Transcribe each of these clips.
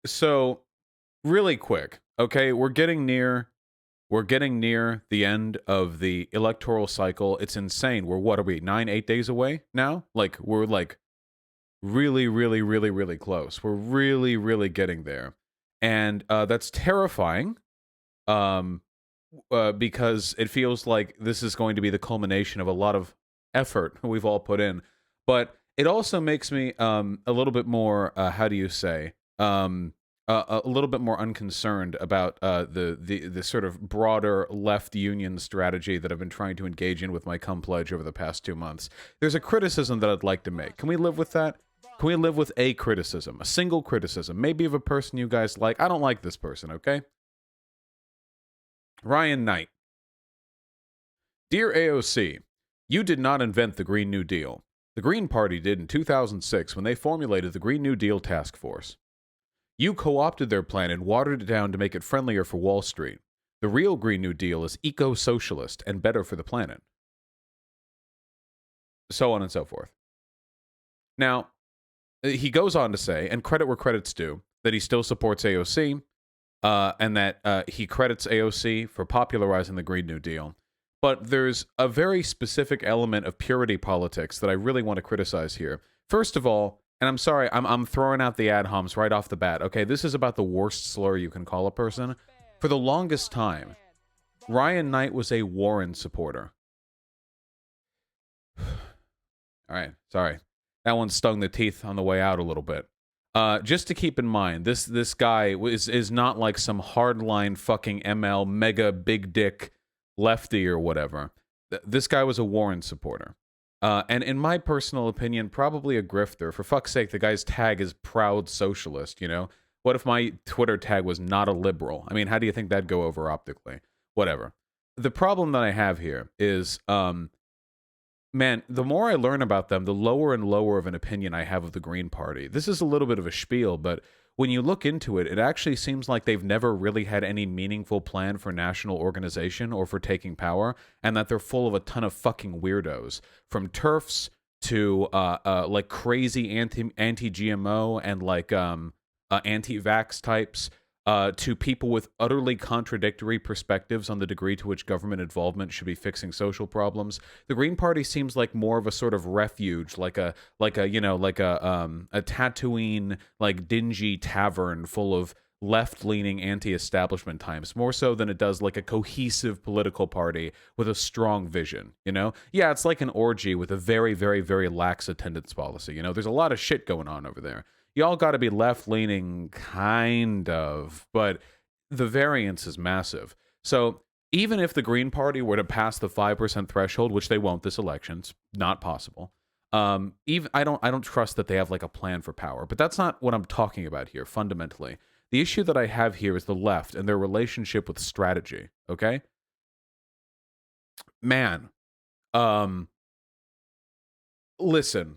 So really quick, okay, we're getting near the end of the electoral cycle. It's insane. We're, what are we, 8 days away now? Like, we're like really, really, really, really close. We're really, really getting there. And that's terrifying. Because it feels like this is going to be the culmination of a lot of effort we've all put in. But it also makes me a little bit more, how do you say, a little bit more unconcerned about the sort of broader left union strategy that I've been trying to engage in with my Come Pledge over the past 2 months. There's a criticism that I'd like to make. Can we live with that? Can we live with a criticism, a single criticism, maybe of a person you guys like? I don't like this person, okay? Ryan Knight. Dear AOC, you did not invent the Green New Deal. The Green Party did in 2006 when they formulated the Green New Deal Task Force. You co-opted their plan and watered it down to make it friendlier for Wall Street. The real Green New Deal is eco-socialist and better for the planet. So on and so forth. Now, he goes on to say, and credit where credit's due, that he still supports AOC, and that he credits AOC for popularizing the Green New Deal. But there's a very specific element of purity politics that I really want to criticize here. First of all, and I'm sorry, I'm throwing out the ad homs right off the bat, okay? This is about the worst slur you can call a person. For the longest time, Ryan Knight was a Warren supporter. All right, sorry. That one stung the teeth on the way out a little bit. Just to keep in mind, this guy is not like some hardline fucking ML mega big dick lefty or whatever. This guy was a Warren supporter. And in my personal opinion, probably a grifter. For fuck's sake, the guy's tag is proud socialist, you know? What if my Twitter tag was not a liberal? I mean, how do you think that'd go over optically? Whatever. The problem that I have here is, man, the more I learn about them, the lower and lower of an opinion I have of the Green Party. This is a little bit of a spiel, but when you look into it, it actually seems like they've never really had any meaningful plan for national organization or for taking power, and that they're full of a ton of fucking weirdos, from TERFs to like crazy anti-GMO and like anti-vax types, to people with utterly contradictory perspectives on the degree to which government involvement should be fixing social problems. The Green Party seems like more of a sort of refuge, like a Tatooine, like dingy tavern full of left-leaning anti-establishment types, more so than it does like a cohesive political party with a strong vision, you know? Yeah, it's like an orgy with a very, very, very lax attendance policy, you know? There's a lot of shit going on over there. Y'all got to be left-leaning, kind of, but the variance is massive. So even if the Green Party were to pass the 5% threshold, which they won't this election, it's not possible. Even I don't trust that they have like a plan for power, but that's not what I'm talking about here. Fundamentally, the issue that I have here is the left and their relationship with strategy. Okay, man. Listen.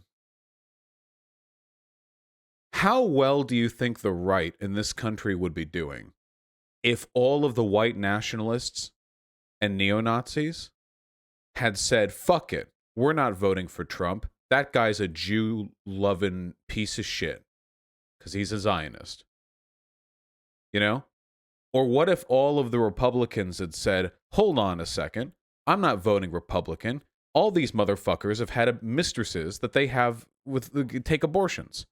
How well do you think the right in this country would be doing if all of the white nationalists and neo-Nazis had said, fuck it, we're not voting for Trump. That guy's a Jew-loving piece of shit because he's a Zionist. You know? Or what if all of the Republicans had said, hold on a second, I'm not voting Republican. All these motherfuckers have had mistresses that they have take abortions.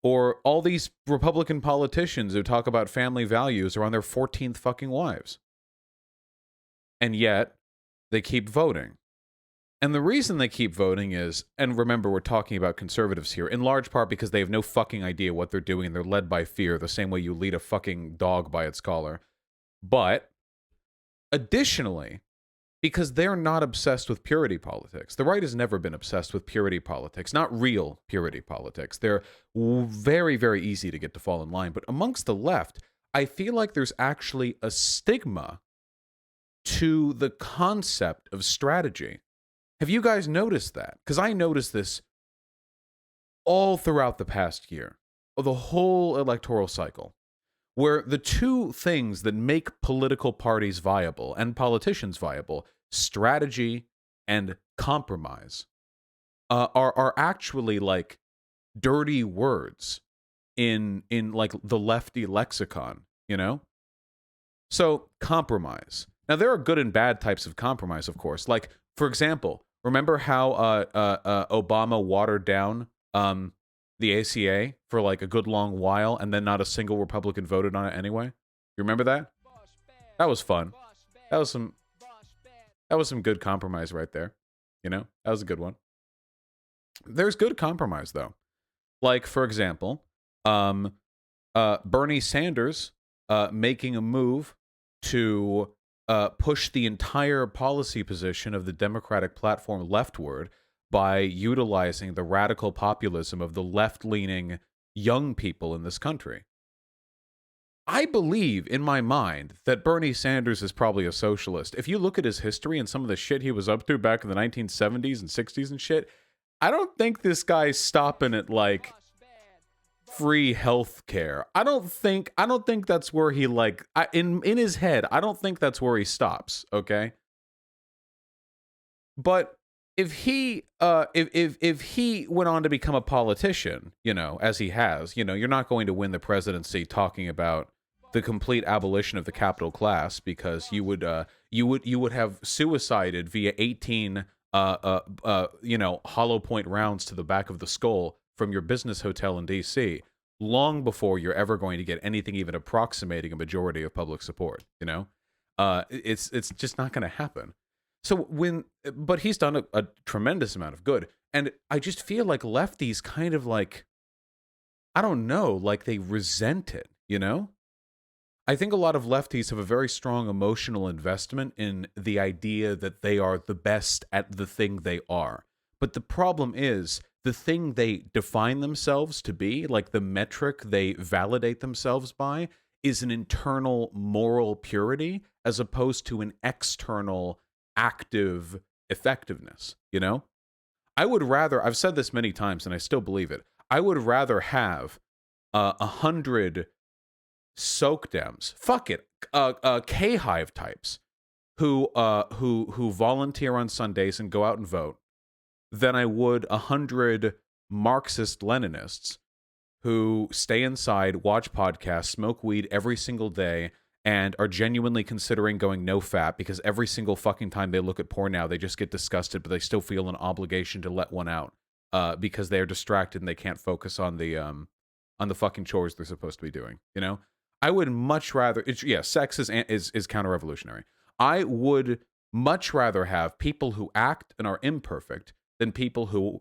Or all these Republican politicians who talk about family values are on their 14th fucking wives. And yet, they keep voting. And the reason they keep voting is, and remember, we're talking about conservatives here, in large part because they have no fucking idea what they're doing and they're led by fear, the same way you lead a fucking dog by its collar. But, additionally, because they're not obsessed with purity politics. The right has never been obsessed with purity politics, not real purity politics. They're very, very easy to get to fall in line. But amongst the left, I feel like there's actually a stigma to the concept of strategy. Have you guys noticed that? Because I noticed this all throughout the past year, the whole electoral cycle, where the two things that make political parties viable and politicians viable strategy, and compromise are actually like dirty words in like the lefty lexicon, you know? So, compromise. Now, there are good and bad types of compromise, of course. Like, for example, remember how Obama watered down the ACA for like a good long while, and then not a single Republican voted on it anyway? You remember that? That was fun. That was some good compromise right there. You know, that was a good one. There's good compromise though. Like, for example, Bernie Sanders making a move to push the entire policy position of the Democratic platform leftward by utilizing the radical populism of the left-leaning young people in this country. I believe in my mind that Bernie Sanders is probably a socialist. If you look at his history and some of the shit he was up to back in the 1970s and 60s and shit, I don't think this guy's stopping at like free health care. I don't think that's where he like in his head, I don't think that's where he stops, okay? But if he if he went on to become a politician, you know, as he has, you know, you're not going to win the presidency talking about the complete abolition of the capital class, because you would have suicided via 18 you know, hollow point rounds to the back of the skull from your business hotel in DC long before you're ever going to get anything even approximating a majority of public support, you know? It's just not going to happen. So but he's done a tremendous amount of good. And I just feel like lefties kind of like, I don't know, like they resent it, you know? I think a lot of lefties have a very strong emotional investment in the idea that they are the best at the thing they are. But the problem is, the thing they define themselves to be, like the metric they validate themselves by, is an internal moral purity as opposed to an external active effectiveness, you know? I would rather, I've said this many times and I still believe it, I would rather have 100 soak dems, fuck it, K-Hive types who volunteer on Sundays and go out and vote than I would 100 Marxist-Leninists who stay inside, watch podcasts, smoke weed every single day, and are genuinely considering going no fap because every single fucking time they look at porn now, they just get disgusted, but they still feel an obligation to let one out because they are distracted and they can't focus on the fucking chores they're supposed to be doing. You know, I would much rather. Sex is counter-revolutionary. I would much rather have people who act and are imperfect than people who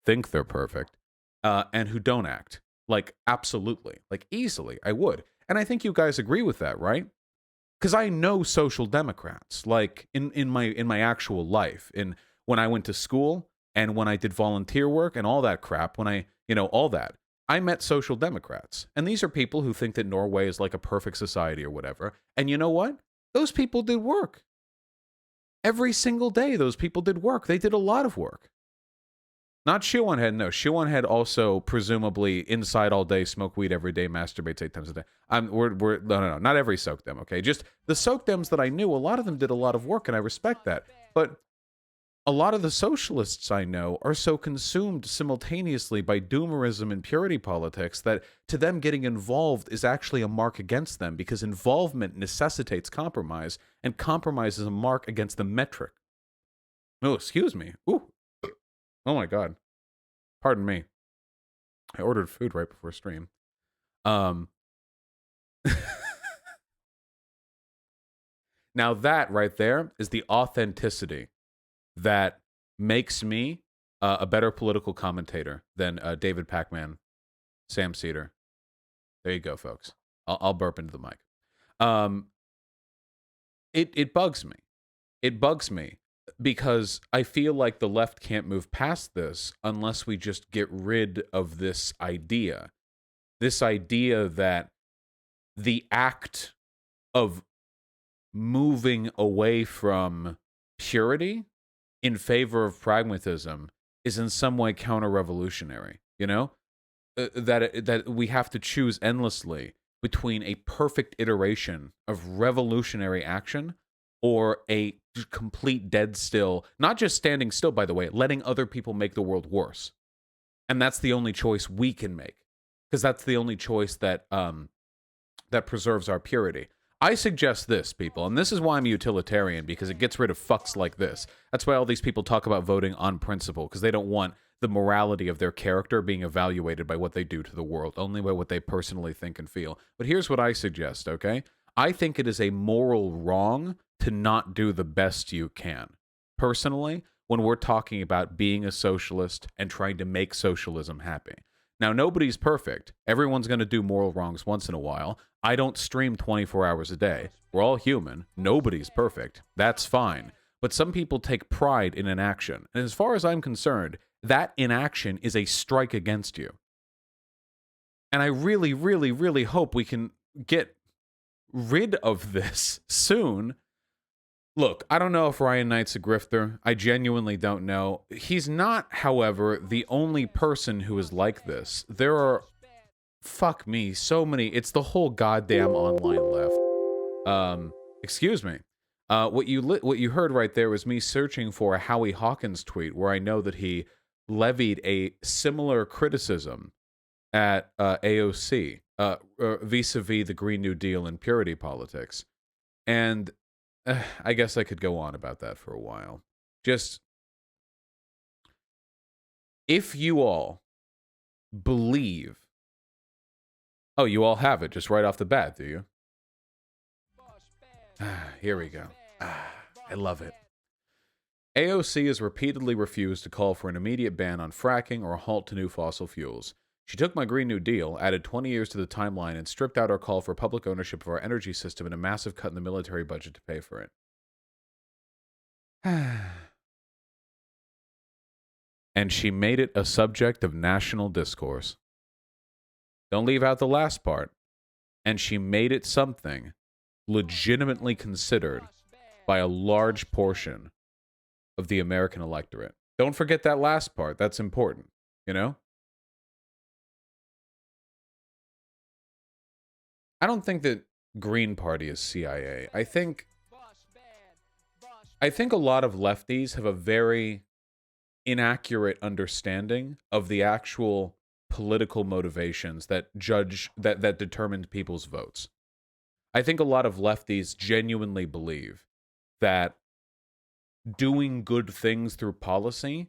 think they're perfect and who don't act. Like, absolutely. Like, easily, I would. And I think you guys agree with that, right? Because I know social democrats, like, in my actual life. When I went to school and when I did volunteer work and all that crap, all that. I met social democrats. And these are people who think that Norway is like a perfect society or whatever. And you know what? Those people did work. Every single day, those people did work. They did a lot of work. Not Shoeonhead, no. Shoeonhead also presumably inside all day, smoke weed every day, masturbates 8 times a day. No, not every soak dem, okay? Just the soak dems that I knew, a lot of them did a lot of work, and I respect that. But a lot of the socialists I know are so consumed simultaneously by doomerism and purity politics that to them getting involved is actually a mark against them, because involvement necessitates compromise, and compromise is a mark against the metric. Oh, excuse me. Ooh. Oh my God. Pardon me. I ordered food right before stream. Now that right there is the authenticity that makes me a better political commentator than David Pac-Man, Sam Cedar. There you go, folks. I'll burp into the mic. It bugs me. It bugs me because I feel like the left can't move past this unless we just get rid of this idea. This idea that the act of moving away from purity in favor of pragmatism is in some way counter-revolutionary, you know? That we have to choose endlessly between a perfect iteration of revolutionary action or a complete dead still, not just standing still, by the way, letting other people make the world worse. And that's the only choice we can make, because that's the only choice that that preserves our purity. I suggest this, people, and this is why I'm utilitarian, because it gets rid of fucks like this. That's why all these people talk about voting on principle, because they don't want the morality of their character being evaluated by what they do to the world, only by what they personally think and feel. But here's what I suggest, okay? I think it is a moral wrong to not do the best you can. Personally, when we're talking about being a socialist and trying to make socialism happy. Now, nobody's perfect. Everyone's going to do moral wrongs once in a while. I don't stream 24 hours a day. We're all human. Nobody's perfect. That's fine. But some people take pride in inaction. And as far as I'm concerned, that inaction is a strike against you. And I really, really, really hope we can get rid of this soon. Look, I don't know if Ryan Knight's a grifter. I genuinely don't know. He's not, however, the only person who is like this. There are, fuck me, so many. It's the whole goddamn online left. Excuse me. What you heard right there was me searching for a Howie Hawkins tweet where I know that he levied a similar criticism at AOC vis-a-vis the Green New Deal and purity politics. And I guess I could go on about that for a while. Just, if you all believe... Oh, you all have it just right off the bat, do you? Here we go. I love it. AOC has repeatedly refused to call for an immediate ban on fracking or a halt to new fossil fuels. She took my Green New Deal, added 20 years to the timeline, and stripped out our call for public ownership of our energy system and a massive cut in the military budget to pay for it. And she made it a subject of national discourse. Don't leave out the last part. And she made it something legitimately considered by a large portion of the American electorate. Don't forget that last part. That's important, you know? I don't think that Green Party is CIA. I think a lot of lefties have a very inaccurate understanding of the actual political motivations that determined people's votes. I think a lot of lefties genuinely believe that doing good things through policy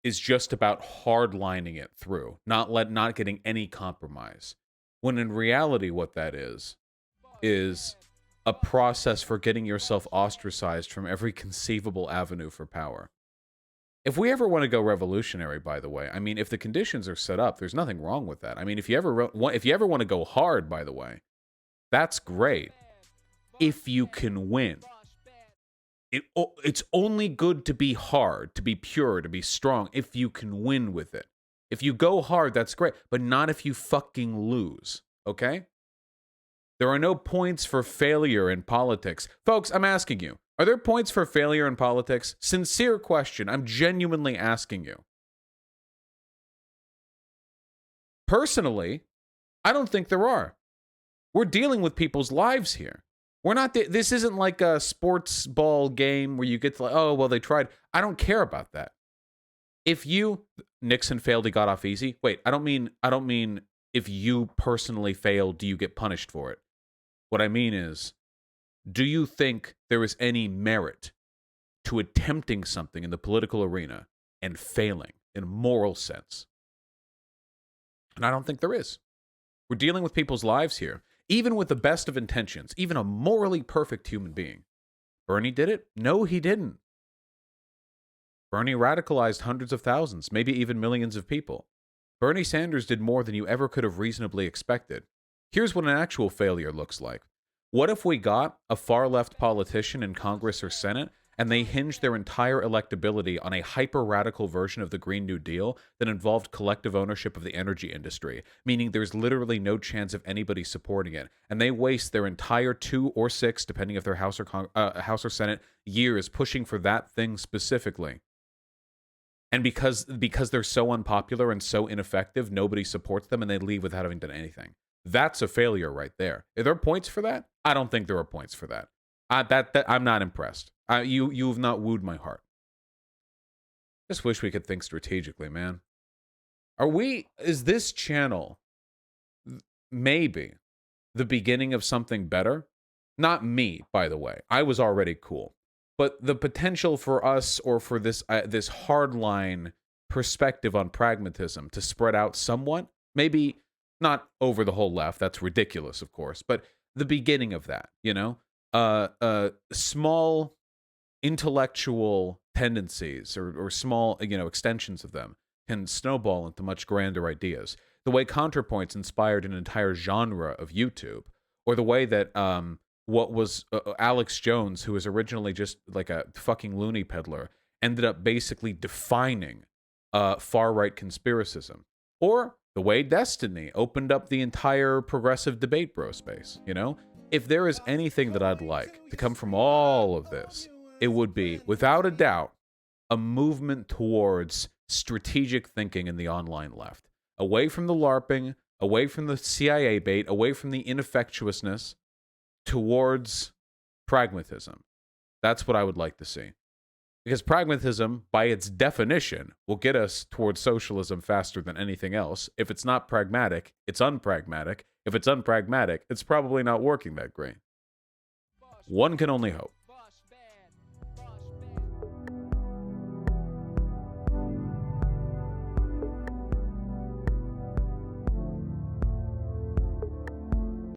is just about hardlining it through, not getting any compromise. When in reality, what that is a process for getting yourself ostracized from every conceivable avenue for power. If we ever want to go revolutionary, by the way, I mean, if the conditions are set up, there's nothing wrong with that. I mean, if you ever want to go hard, by the way, that's great. If you can win. It's only good to be hard, to be pure, to be strong, if you can win with it. If you go hard, that's great, but not if you fucking lose, okay? There are no points for failure in politics. Folks, I'm asking you, are there points for failure in politics? Sincere question. I'm genuinely asking you. Personally, I don't think there are. We're dealing with people's lives here. We're not. This isn't like a sports ball game where you get to, oh, well, they tried. I don't care about that. If Nixon failed, he got off easy. Wait, I don't mean if you personally fail, do you get punished for it? What I mean is, do you think there is any merit to attempting something in the political arena and failing in a moral sense? And I don't think there is. We're dealing with people's lives here. Even with the best of intentions, even a morally perfect human being. Bernie did it? No, he didn't. Bernie radicalized hundreds of thousands, maybe even millions of people. Bernie Sanders did more than you ever could have reasonably expected. Here's what an actual failure looks like. What if we got a far-left politician in Congress or Senate and they hinged their entire electability on a hyper-radical version of the Green New Deal that involved collective ownership of the energy industry, meaning there's literally no chance of anybody supporting it, and they waste their entire 2 or 6, depending if they're House or Senate, years pushing for that thing specifically. And because they're so unpopular and so ineffective, nobody supports them and they leave without having done anything. That's a failure right there. Are there points for that? I don't think there are points for that. I'm not impressed. You've not wooed my heart. Just wish we could think strategically, man. Is this channel maybe the beginning of something better? Not me, by the way. I was already cool. But the potential for us, or for this this hardline perspective on pragmatism to spread out somewhat, maybe not over the whole left, that's ridiculous, of course, but the beginning of that, small intellectual tendencies, or small, extensions of them can snowball into much grander ideas. The way ContraPoints inspired an entire genre of YouTube, or the way that what was Alex Jones, who was originally just like a fucking loony peddler, ended up basically defining far-right conspiracism, or the way Destiny opened up the entire progressive debate bro space. If there is anything that I'd like to come from all of this, it would be, without a doubt, a movement towards strategic thinking in the online left. Away from the LARPing, away from the CIA bait, away from the ineffectuousness, towards pragmatism. That's what I would like to see. Because pragmatism, by its definition, will get us towards socialism faster than anything else. If it's not pragmatic, it's unpragmatic. If it's unpragmatic, it's probably not working that great. One can only hope.